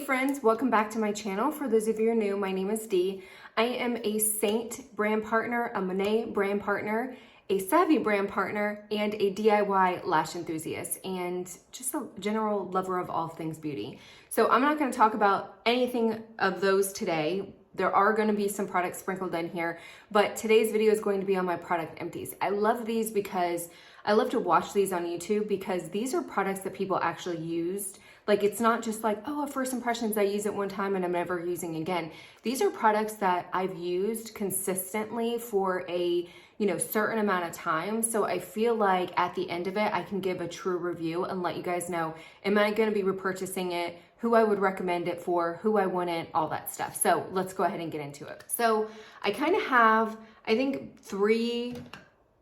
friends, welcome back to my channel. For those of you who are new, my name is Dee. I am a Saint brand partner, a Monet brand partner, a Savvy brand partner, and a DIY lash enthusiast, and just a general lover of all things beauty. So I'm not going to talk about anything of those today. There are going to be some products sprinkled in here, but today's video is going to be on my product Empties. I love these because I love to watch these on YouTube because these are products that people actually used. Like, it's not just like, oh, first impressions, I use it one time and I'm never using again. These are products that I've used consistently for a certain amount of time. So I feel like at the end of it, I can give a true review and let you guys know, am I going to be repurchasing it, who I would recommend it for, who I wouldn't, all that stuff. So let's go ahead and get into it. So I kind of have, I think, 3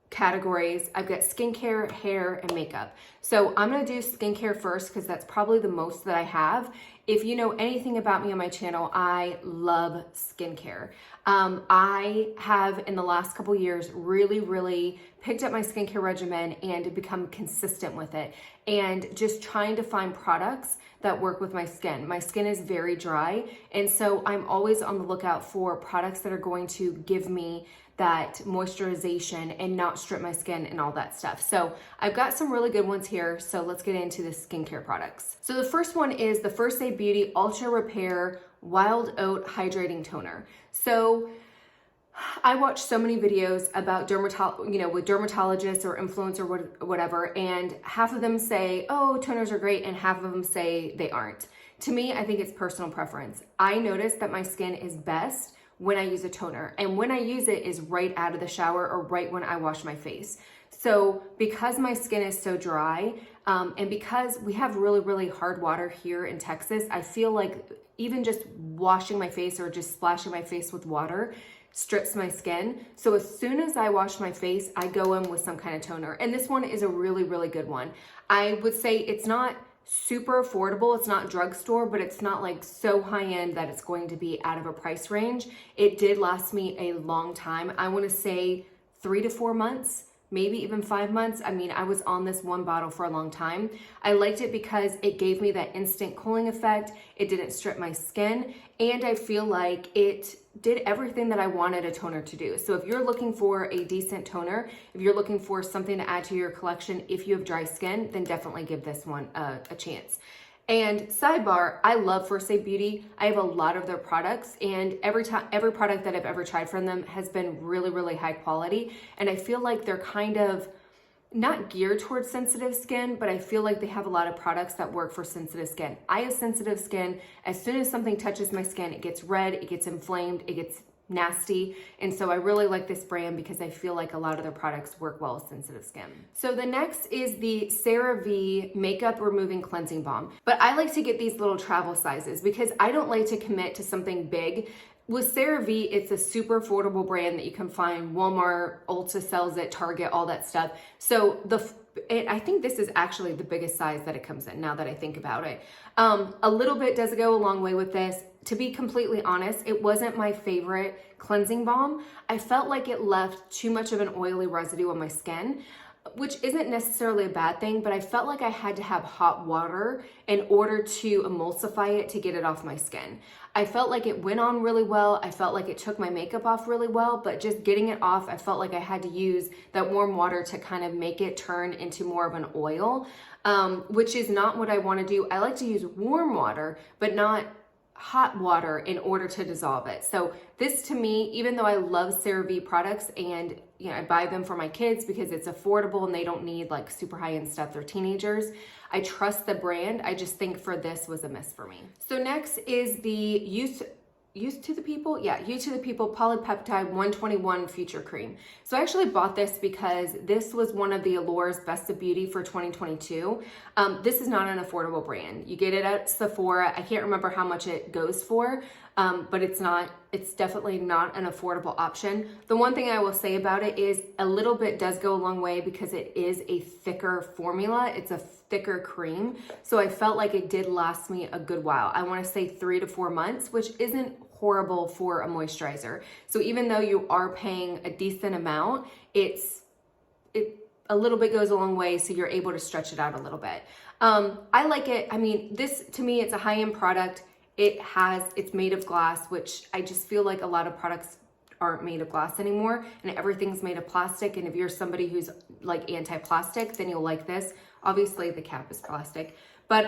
categories. I've got skincare, hair, and makeup. So I'm going to do skincare first because that's probably the most that I have. If you know anything about me on my channel, I love skincare. I have in the last couple years really picked up my skincare regimen and become consistent with it, and just trying to find products that work with my skin. My skin is very dry, and so I'm always on the lookout for products that are going to give me that moisturization and not strip my skin and all that stuff. So I've got some really good ones here. So let's get into the skincare products. So the first one is the First Aid Beauty Ultra Repair Wild Oat Hydrating Toner. So I watch so many videos about with dermatologists or influencers or whatever, and half of them say, oh, toners are great, and half of them say they aren't. To me, I think it's personal preference. I notice that my skin is best when I use a toner, and when I use it is right out of the shower or right when I wash my face. So because my skin is so dry, and because we have really hard water here in Texas, I feel like even just washing my face or just splashing my face with water strips my skin. So as soon as I wash my face, I go in with some kind of toner. And this one is a really good one. I would say it's not super affordable. It's not drugstore, but it's not like so high end that it's going to be out of a price range. It did last me a long time. I want to say 3 to 4 months, maybe even 5 months. I mean, I was on this one bottle for a long time. I liked it because it gave me that instant cooling effect. It didn't strip my skin, and I feel like it did everything that I wanted a toner to do. So if you're looking for a decent toner, if you're looking for something to add to your collection, if you have dry skin, then definitely give this one a chance. And sidebar, I love First Aid Beauty. I have a lot of their products, and every product that I've ever tried from them has been really high quality. And I feel like they're kind of not geared towards sensitive skin, but I feel like they have a lot of products that work for sensitive skin. I have sensitive skin. As soon as something touches my skin, it gets red, it gets inflamed, it gets nasty. And so I really like this brand because I feel like a lot of their products work well with sensitive skin. So the next is the CeraVe Makeup Removing Cleansing Balm. But I like to get these little travel sizes because I don't like to commit to something big. With CeraVe, it's a super affordable brand that you can find. Walmart, Ulta sells it, Target, all that stuff. So I think this is actually the biggest size that it comes in, now that I think about it. A little bit does go a long way with this. To be completely honest, it wasn't my favorite cleansing balm. I felt like it left too much of an oily residue on my skin, which isn't necessarily a bad thing, but I felt like I had to have hot water in order to emulsify it to get it off my skin. I felt like it went on really well. I felt like it took my makeup off really well, but just getting it off, I felt like I had to use that warm water to kind of make it turn into more of an oil, which is not what I want to do. I like to use warm water, but not hot water in order to dissolve it. So this, to me, even though I love CeraVe products and I buy them for my kids because it's affordable and they don't need like super high-end stuff, they're teenagers, I trust the brand. I just think for this was a miss for me. So next is the Youth to the People Polypeptide 121 Future Cream. So I actually bought this because this was one of the Allure's Best of Beauty for 2022. This is not an affordable brand. You get it at Sephora. I can't remember how much it goes for, but it's definitely not an affordable option. The one thing I will say about it is a little bit does go a long way because it is a thicker formula. It's a thicker cream. So I felt like it did last me a good while. I want to say 3 to 4 months, which isn't horrible for a moisturizer. So even though you are paying a decent amount, a little bit goes a long way, so you're able to stretch it out a little bit. I like it. I mean, this, to me, it's a high-end product. it's made of glass, which I just feel like a lot of products aren't made of glass anymore, and everything's made of plastic. And if you're somebody who's like anti-plastic, then you'll like this. Obviously the cap is plastic, but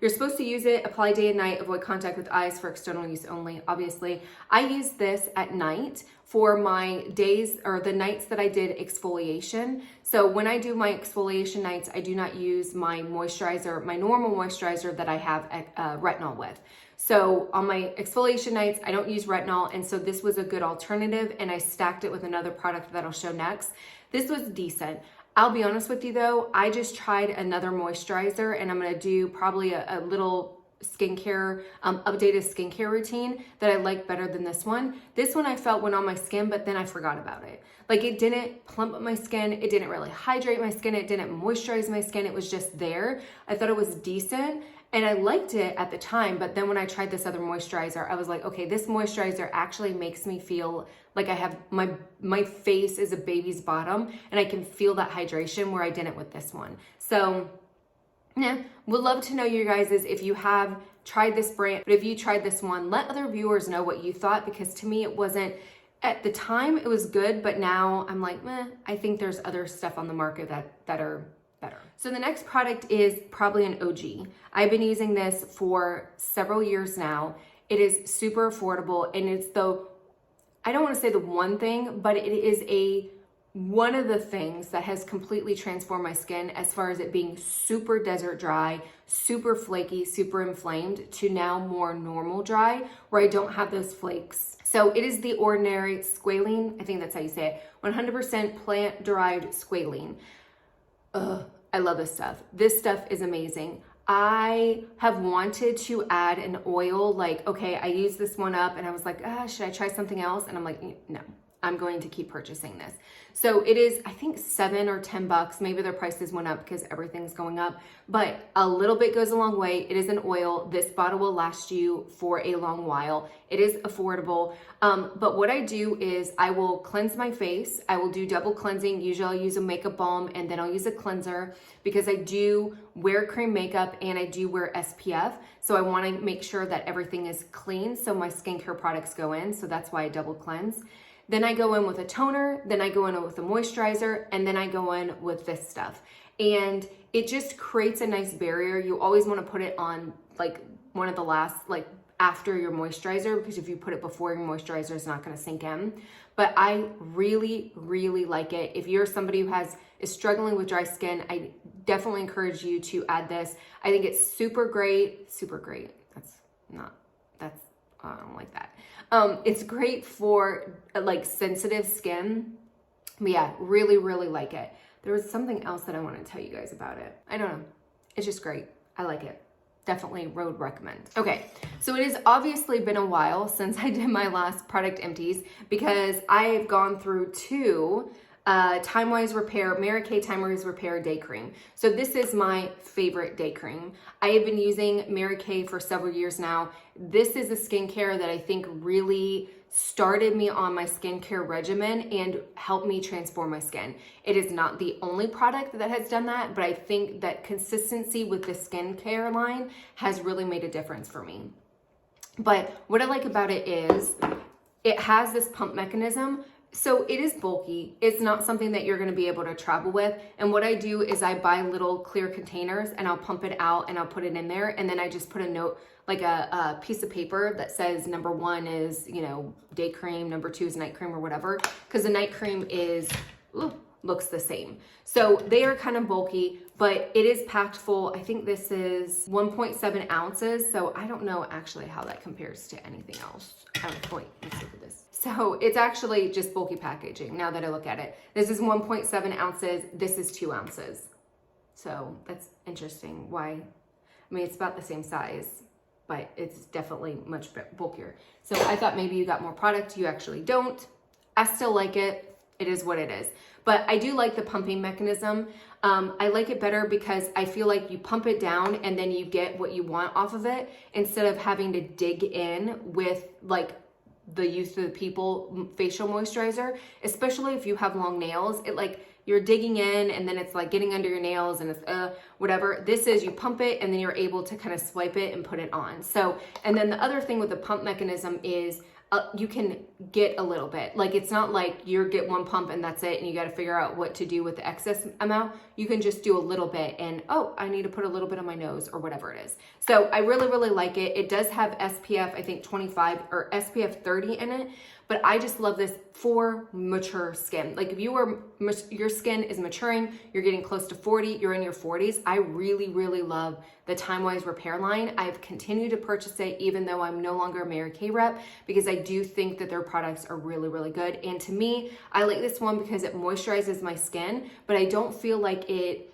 you're supposed to use it, apply day and night, avoid contact with eyes, for external use only. Obviously I use this at night for my days or the nights that I did exfoliation. So when I do my exfoliation nights, I do not use my moisturizer, my normal moisturizer that I have retinol with. So on my exfoliation nights, I don't use retinol, and so this was a good alternative, and I stacked it with another product that I'll show next. This was decent. I'll be honest with you though, I just tried another moisturizer, and I'm gonna do probably a little skincare, updated skincare routine that I like better than this one. This one I felt went on my skin, but then I forgot about it. Like, it didn't plump up my skin, it didn't really hydrate my skin, it didn't moisturize my skin, it was just there. I thought it was decent, and I liked it at the time, but then when I tried this other moisturizer, I was like, okay, this moisturizer actually makes me feel like I have, my face is a baby's bottom, and I can feel that hydration where I didn't with this one. So yeah, would love to know you guys if you have tried this brand, but if you tried this one, let other viewers know what you thought, because to me it wasn't, at the time it was good, but now I'm like, meh, I think there's other stuff on the market that are better. So the next product is probably an OG. I've been using this for several years now. It is super affordable, and it's I don't want to say the one thing, but it is one of the things that has completely transformed my skin, as far as it being super desert dry, super flaky, super inflamed, to now more normal dry, where I don't have those flakes. So it is the Ordinary Squalene, I think that's how you say it, 100% plant-derived squalene. I love this stuff. This stuff is amazing. I have wanted to add an oil, like, okay, I used this one up and I was like, should I try something else? And I'm like, no, I'm going to keep purchasing this. So it is, I think, $7 or $10. Maybe their prices went up because everything's going up, but a little bit goes a long way. It is an oil. This bottle will last you for a long while. It is affordable. But what I do is I will cleanse my face. I will do double cleansing. Usually I'll use a makeup balm and then I'll use a cleanser, because I do wear cream makeup and I do wear SPF. So I want to make sure that everything is clean, so my skincare products go in. So that's why I double cleanse. Then I go in with a toner, then I go in with a moisturizer, and then I go in with this stuff. And it just creates a nice barrier. You always want to put it on like one of the last, like after your moisturizer, because if you put it before your moisturizer, it's not going to sink in. But I really, really like it. If you're somebody who is struggling with dry skin, I definitely encourage you to add this. I think it's super great. Super great. I don't like that. It's great for like sensitive skin. But yeah, really, really like it. There was something else that I want to tell you guys about it. I don't know. It's just great. I like it. Definitely would recommend. Okay, so it has obviously been a while since I did my last product empties, because I've gone through two Time-Wise Repair, Mary Kay Time-Wise Repair Day Cream. So this is my favorite day cream. I have been using Mary Kay for several years now. This is a skincare that I think really started me on my skincare regimen and helped me transform my skin. It is not the only product that has done that, but I think that consistency with the skincare line has really made a difference for me. But what I like about it is it has this pump mechanism. So it is bulky. It's not something that you're going to be able to travel with. And what I do is I buy little clear containers and I'll pump it out and I'll put it in there. And then I just put a note, like a piece of paper that says number 1 is, day cream, number 2 is night cream or whatever. Because the night cream looks the same. So they are kind of bulky, but it is packed full. I think this is 1.7 ounces. So I don't know actually how that compares to anything else. Let's look at this. So it's actually just bulky packaging now that I look at it. This is 1.7 ounces. This is 2 ounces. So that's interesting. Why? I mean, it's about the same size, but it's definitely much bulkier. So I thought maybe you got more product. You actually don't. I still like it. It is what it is. But I do like the pumping mechanism. I like it better because I feel like you pump it down and then you get what you want off of it, instead of having to dig in with like the Youth of the People facial moisturizer, especially if you have long nails. It like you're digging in and then it's like getting under your nails and it's whatever. This is you pump it and then you're able to kind of swipe it and put it on. So, and then the other thing with the pump mechanism is you can get a little bit. Like it's not like you get one pump and that's it and you got to figure out what to do with the excess amount. You can just do a little bit and, oh, I need to put a little bit on my nose or whatever it is. So I really, really like it. It does have SPF, I think 25 or SPF 30 in it, but I just love this for mature skin. Like if your skin is maturing, you're getting close to 40, you're in your 40s. I really, really love the Time Wise Repair line. I've continued to purchase it even though I'm no longer a Mary Kay rep, because I do think that their products are really, really good. And to me, I like this one because it moisturizes my skin, but I don't feel like it,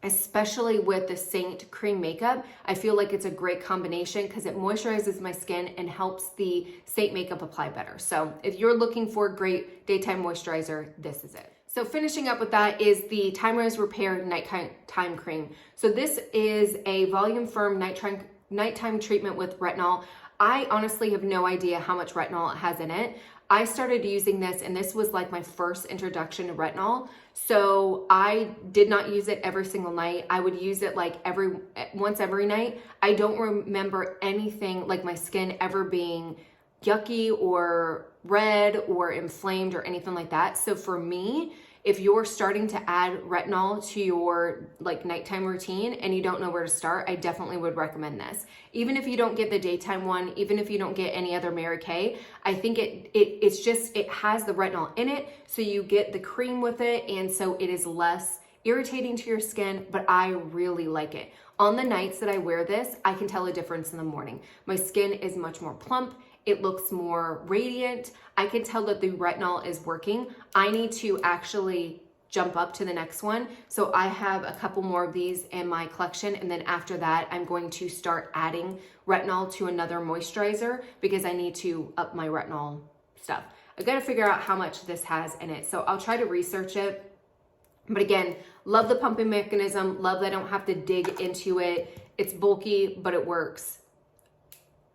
especially with the Saint cream makeup, I feel like it's a great combination because it moisturizes my skin and helps the Saint makeup apply better. So if you're looking for a great daytime moisturizer, this is it. So finishing up with that is the Time Wise Repair Nighttime Cream. So this is a volume firm nighttime treatment with retinol. I honestly have no idea how much retinol it has in it. I started using this and this was like my first introduction to retinol. So I did not use it every single night. I would use it like once every night. I don't remember anything like my skin ever being yucky or red or inflamed or anything like that. So for me, if you're starting to add retinol to your like nighttime routine and you don't know where to start, I definitely would recommend this. Even if you don't get the daytime one, even if you don't get any other Mary Kay, I think it has the retinol in it, so you get the cream with it, and so it is less irritating to your skin, but I really like it. On the nights that I wear this, I can tell a difference in the morning. My skin is much more plump. It looks more radiant. I can tell that the retinol is working. I need to actually jump up to the next one. So I have a couple more of these in my collection. And then after that, I'm going to start adding retinol to another moisturizer because I need to up my retinol stuff. I got to figure out how much this has in it. So I'll try to research it. But again, love the pumping mechanism. Love that I don't have to dig into it. It's bulky, but it works.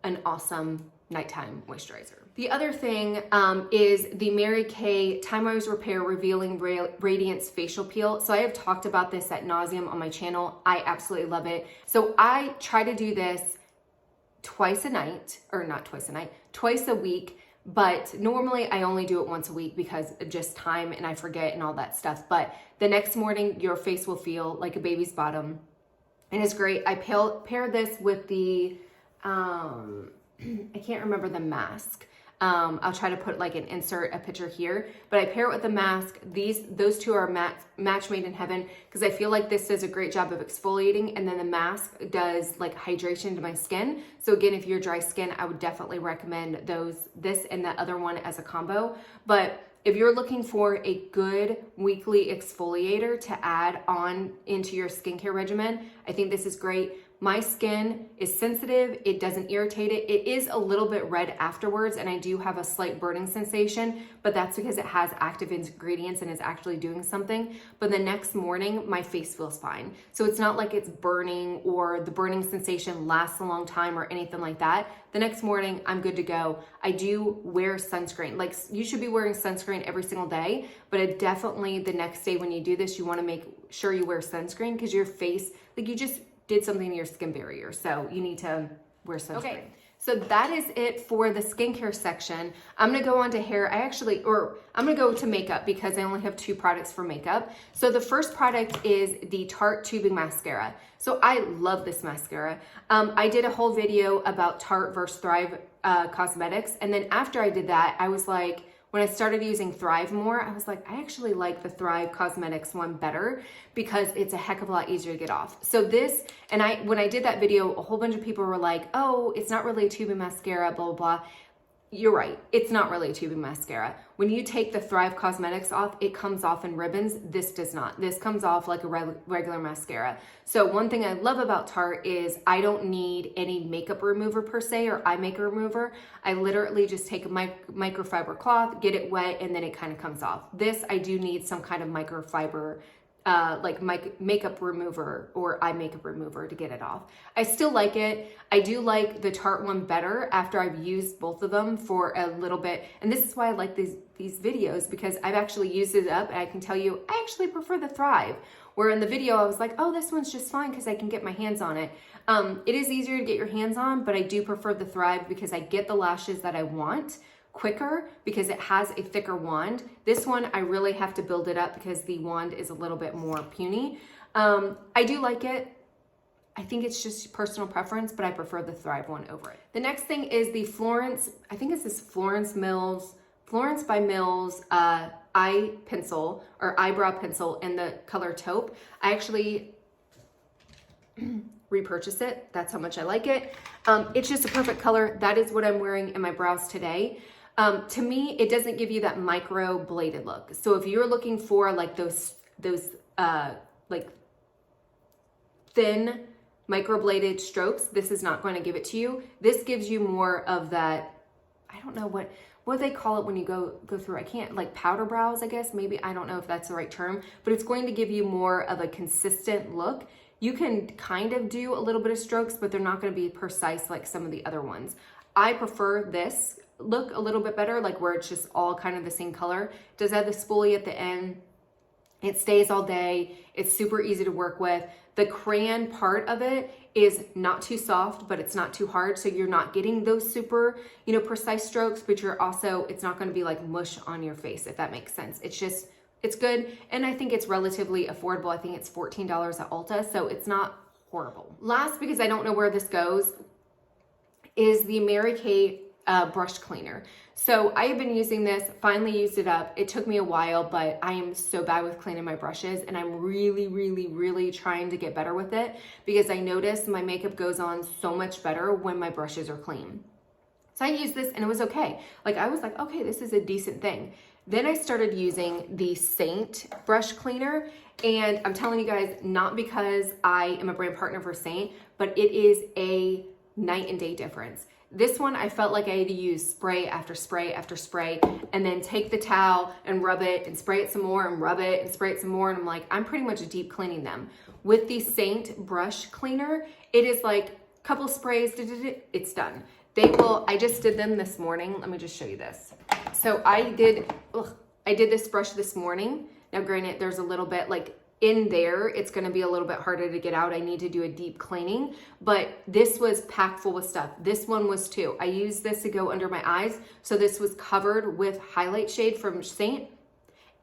An awesome nighttime moisturizer. The other thing is the Mary Kay Time Wise Repair Revealing Radiance Facial Peel. So I have talked about this ad nauseum on my channel. I absolutely love it. So I try to do this twice a week. But normally I only do it once a week because of just time and I forget and all that stuff. But the next morning, your face will feel like a baby's bottom. And it's great. I pair this with the, I can't remember the mask. I'll try to put like a picture here, but I pair it with the mask. Those two are match made in heaven because I feel like this does a great job of exfoliating, and then the mask does like hydration to my skin. So again, if you're dry skin, I would definitely recommend this and the other one as a combo. But if you're looking for a good weekly exfoliator to add on into your skincare regimen, I think this is great. My skin is sensitive. It doesn't irritate it. It is a little bit red afterwards, and I do have a slight burning sensation, but that's because it has active ingredients and is actually doing something. But the next morning, my face feels fine. So it's not like it's burning or the burning sensation lasts a long time or anything like that. The next morning, I'm good to go. I do wear sunscreen. Like, you should be wearing sunscreen every single day, but it definitely the next day when you do this, you want to make sure you wear sunscreen because your face, like, you just did something to your skin barrier. So you need to wear sunscreen. Okay, so that is it for the skincare section. I'm gonna go on to hair. I'm gonna go to makeup because I only have 2 products for makeup. So the first product is the Tarte Tubing Mascara. So I love this mascara. I did a whole video about Tarte versus Thrive Cosmetics. And then after I did that, I was like, when I started using Thrive more, I was like, I actually like the Thrive Cosmetics one better because it's a heck of a lot easier to get off. So this, and when I did that video, a whole bunch of people were like, oh, it's not really a tubing mascara, blah, blah, blah. You're right. It's not really a tubing mascara. When you take the Thrive Cosmetics off, it comes off in ribbons. This does not. This comes off like a regular mascara. So one thing I love about Tarte is I don't need any makeup remover per se or eye makeup remover. I literally just take a microfiber cloth, get it wet, and then it kind of comes off. This, I do need some kind of microfiber like my makeup remover or eye makeup remover to get it off. I still like it. I do like the Tarte one better after I've used both of them for a little bit. And this is why I like these videos, because I've actually used it up and I can tell you, I actually prefer the Thrive. Where in the video I was like, oh, this one's just fine because I can get my hands on it. It is easier to get your hands on, but I do prefer the Thrive because I get the lashes that I want quicker because it has a thicker wand. This one, I really have to build it up because the wand is a little bit more puny. I do like it. I think it's just personal preference, but I prefer the Thrive one over it. The next thing is the Florence, I think it's this Florence by Mills eye pencil or eyebrow pencil in the color taupe. I actually repurchase it. That's how much I like it. It's just a perfect color. That is what I'm wearing in my brows today. To me, it doesn't give you that micro bladed look. So if you're looking for like those like thin microbladed strokes, this is not going to give it to you. This gives you more of that, I don't know what they call it when you go through, I can't, like powder brows, I guess, maybe, I don't know if that's the right term, but it's going to give you more of a consistent look. You can kind of do a little bit of strokes, but they're not going to be precise like some of the other ones. I prefer this look a little bit better, like where it's just all kind of the same color. It does have the spoolie at the end. It stays all day. It's super easy to work with. The crayon part of it is not too soft, but it's not too hard. So you're not getting those super, precise strokes, but you're also, it's not going to be like mush on your face, if that makes sense. It's good. And I think it's relatively affordable. I think it's $14 at Ulta. So it's not horrible. Last, because I don't know where this goes, is the Mary Kay brush cleaner. So I have been using this, finally used it up. It took me a while, but I am so bad with cleaning my brushes and I'm really, really, really trying to get better with it because I notice my makeup goes on so much better when my brushes are clean. So I used this and it was okay. Like I was like, okay, this is a decent thing. Then I started using the Saint brush cleaner, and I'm telling you guys, not because I am a brand partner for Saint, but it is a night and day difference. This one, I felt like I had to use spray after spray after spray and then take the towel and rub it and spray it some more and rub it and spray it some more. And I'm like, I'm pretty much deep cleaning them. With the Saint brush cleaner, it is like a couple sprays, it's done. I just did them this morning. Let me just show you this. So I did this brush this morning. Now granted, there's a little bit like in there, it's going to be a little bit harder to get out. I need to do a deep cleaning, but this was packed full with stuff. This one was too. I used this to go under my eyes. So this was covered with highlight shade from Saint.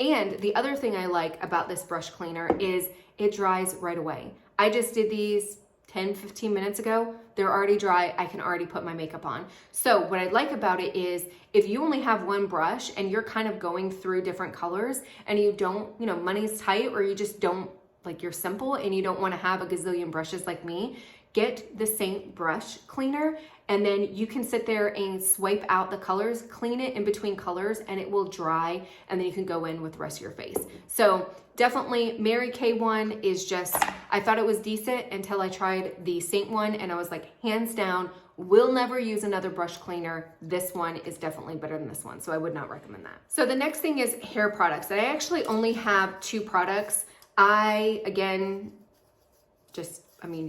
And the other thing I like about this brush cleaner is it dries right away. I just did these 10-15 minutes ago. They're already dry. I can already put my makeup on. So what I like about it is if you only have one brush and you're kind of going through different colors and you don't, money's tight, or you just don't, like you're simple and you don't want to have a gazillion brushes like me, get the Saint brush cleaner and then you can sit there and swipe out the colors, clean it in between colors, and it will dry, and then you can go in with the rest of your face. So definitely Mary Kay one is just, I thought it was decent until I tried the Saint one and I was like, hands down, will never use another brush cleaner. This one is definitely better than this one, so I would not recommend that. So the next thing is hair products. And I actually only have 2 products. You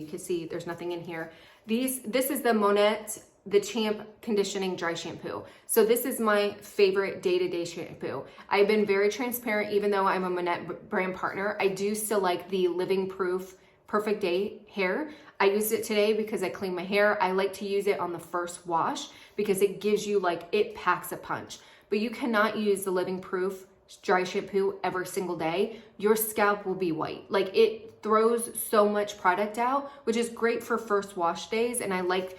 can see there's nothing in here. This is the Monette, the Champ Conditioning Dry Shampoo. So this is my favorite day-to-day shampoo. I've been very transparent, even though I'm a Monette brand partner. I do still like the Living Proof Perfect Day hair. I used it today because I cleaned my hair. I like to use it on the first wash because it gives you it packs a punch. But you cannot use the Living Proof dry shampoo every single day. Your scalp will be white. It throws so much product out, which is great for first wash days. And I like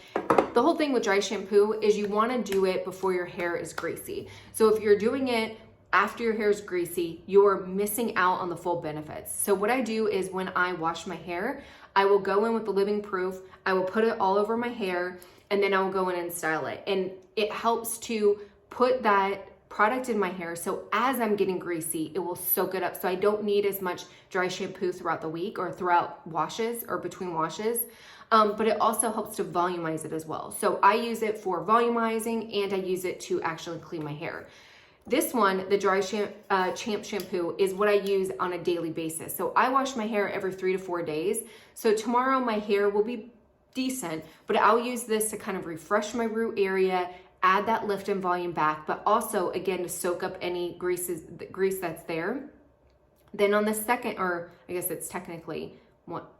the whole thing with dry shampoo is you want to do it before your hair is greasy. So if you're doing it after your hair is greasy, you're missing out on the full benefits. So what I do is when I wash my hair, I will go in with the Living Proof, I will put it all over my hair, and then I will go in and style it. And it helps to put that product in my hair, so as I'm getting greasy, it will soak it up. So I don't need as much dry shampoo throughout the week or throughout washes or between washes. But it also helps to volumize it as well. So I use it for volumizing and I use it to actually clean my hair. This one, the Champ shampoo, is what I use on a daily basis. So I wash my hair every 3 to 4 days. So tomorrow my hair will be decent, but I'll use this to kind of refresh my root area, add that lift and volume back, but also again to soak up any grease that's there. Then on the second, or I guess it's technically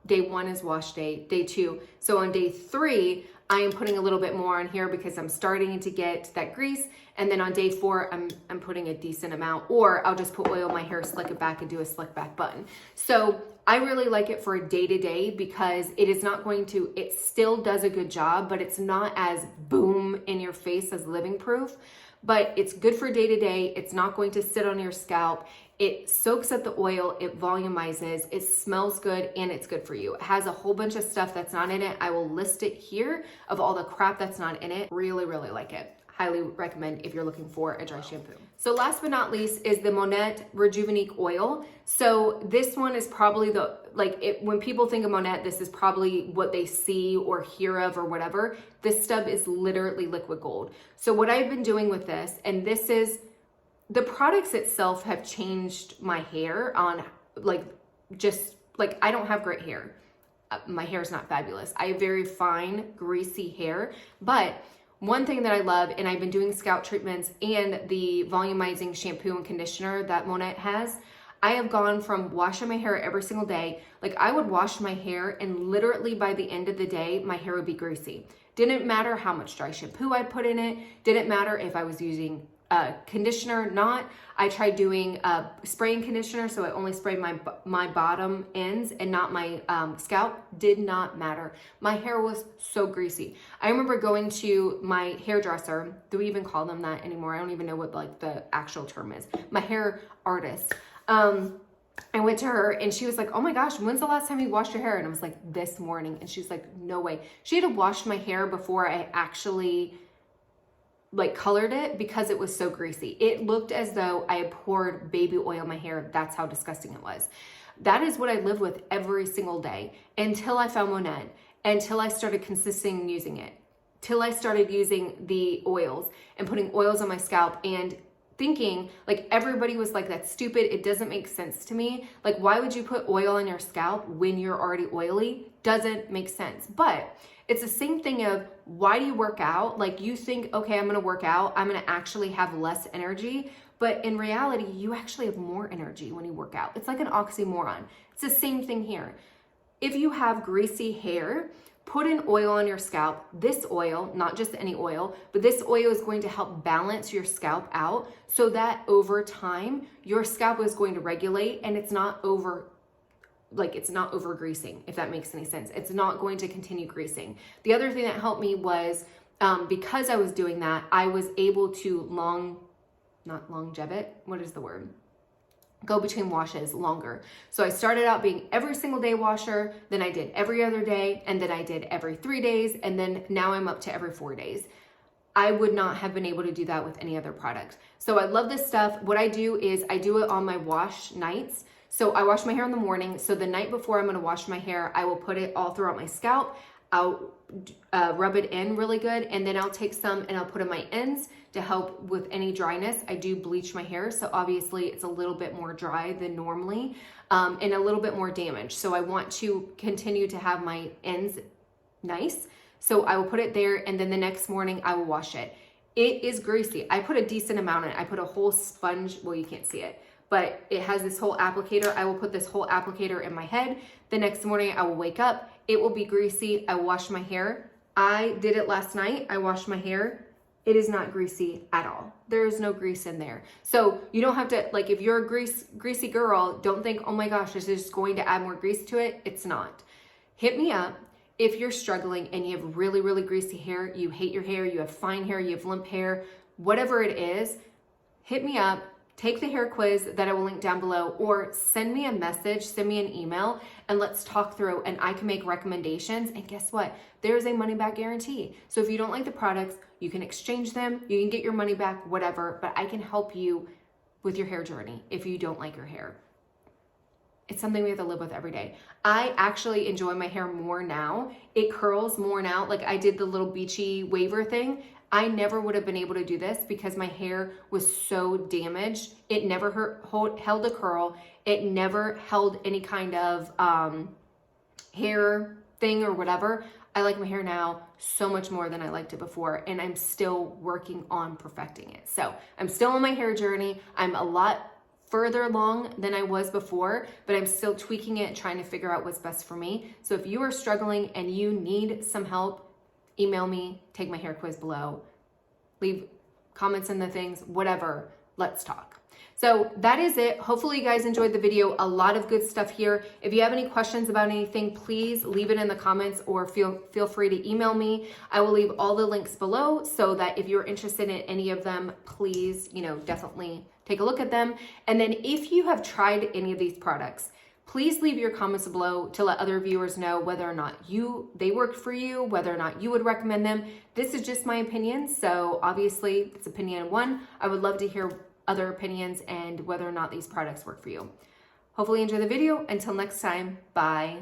day 1 is wash day, day 2. So on day 3, I am putting a little bit more on here because I'm starting to get that grease. And then on day 4, I'm putting a decent amount, or I'll just put oil in my hair, slick it back, and do a slick back bun. So I really like it for a day-to-day because it is not going to, it still does a good job, but it's not as boom in your face as Living Proof. But it's good for day-to-day. It's not going to sit on your scalp. It soaks up the oil, it volumizes, it smells good, and it's good for you. It has a whole bunch of stuff that's not in it. I will list it here of all the crap that's not in it. Really, really like it. Highly recommend if you're looking for a dry shampoo. So last but not least is the Monette Rejuvenique Oil. So this one is probably when people think of Monette, this is probably what they see or hear of or whatever. This stuff is literally liquid gold. So what I've been doing with this, and this is, the products itself have changed my hair on I don't have great hair. My hair is not fabulous. I have very fine, greasy hair, but one thing that I love, and I've been doing scalp treatments and the volumizing shampoo and conditioner that Monette has, I have gone from washing my hair every single day. Like I would wash my hair and literally by the end of the day, my hair would be greasy. Didn't matter how much dry shampoo I put in it. Didn't matter if I was using conditioner, not. I tried doing spraying conditioner, so I only sprayed my bottom ends and not my scalp. Did not matter. My hair was so greasy. I remember going to my hairdresser. Do we even call them that anymore? I don't even know what the actual term is. My hair artist. I went to her and she was like, oh my gosh, when's the last time you washed your hair? And I was like, this morning. And she was like, no way. She had to wash my hair before I actually colored it because it was so greasy. It looked as though I had poured baby oil in my hair. That's how disgusting it was. That is what I live with every single day until I found Monette, until I started consistently using it, till I started using the oils and putting oils on my scalp and thinking everybody was like, that's stupid. It doesn't make sense to me. Why would you put oil on your scalp when you're already oily? Doesn't make sense. But it's the same thing of why do you work out? You think, okay, I'm going to work out. I'm going to actually have less energy. But in reality, you actually have more energy when you work out. It's like an oxymoron. It's the same thing here. If you have greasy hair, put an oil on your scalp. This oil, not just any oil, but this oil is going to help balance your scalp out so that over time, your scalp is going to regulate and it's not over greasing, if that makes any sense. It's not going to continue greasing. The other thing that helped me was because I was doing that, I was able to go between washes longer. So I started out being every single day washer, then I did every other day, and then I did every 3 days, and then now I'm up to every 4 days. I would not have been able to do that with any other product. So I love this stuff. What I do is I do it on my wash nights. So I wash my hair in the morning. So the night before I'm going to wash my hair, I will put it all throughout my scalp. I'll rub it in really good, and then I'll take some and I'll put in my ends to help with any dryness. I do bleach my hair, so obviously it's a little bit more dry than normally and a little bit more damaged. So I want to continue to have my ends nice. So I will put it there, and then the next morning I will wash it. It is greasy. I put a decent amount in it. I put a whole sponge. Well, you can't see it, but it has this whole applicator. I will put this whole applicator in my head. The next morning I will wake up. It will be greasy. I wash my hair. I did it last night. I washed my hair. It is not greasy at all. There is no grease in there. So you don't have to, if you're a greasy girl, don't think, oh my gosh, this is just going to add more grease to it. It's not. Hit me up if you're struggling and you have really, really greasy hair, you hate your hair, you have fine hair, you have limp hair, whatever it is, hit me up. Take the hair quiz that I will link down below, or send me a message, send me an email, and let's talk through, and I can make recommendations. And guess what? There's a money back guarantee. So if you don't like the products, you can exchange them, you can get your money back, whatever, but I can help you with your hair journey if you don't like your hair. It's something we have to live with every day. I actually enjoy my hair more now. It curls more now. I did the little beachy waver thing. I never would have been able to do this because my hair was so damaged. It never held a curl. It never held any kind of hair thing or whatever. I like my hair now so much more than I liked it before, and I'm still working on perfecting it. So I'm still on my hair journey. I'm a lot further along than I was before, but I'm still tweaking it, trying to figure out what's best for me. So if you are struggling and you need some help, email me, take my hair quiz below, leave comments in the things, whatever, let's talk. So that is it. Hopefully you guys enjoyed the video. A lot of good stuff here. If you have any questions about anything, please leave it in the comments or feel free to email me. I will leave all the links below so that if you're interested in any of them, please, definitely take a look at them. And then if you have tried any of these products, please leave your comments below to let other viewers know whether or not they worked for you, whether or not you would recommend them. This is just my opinion, so obviously it's opinion one. I would love to hear other opinions and whether or not these products work for you. Hopefully you enjoy the video. Until next time, bye.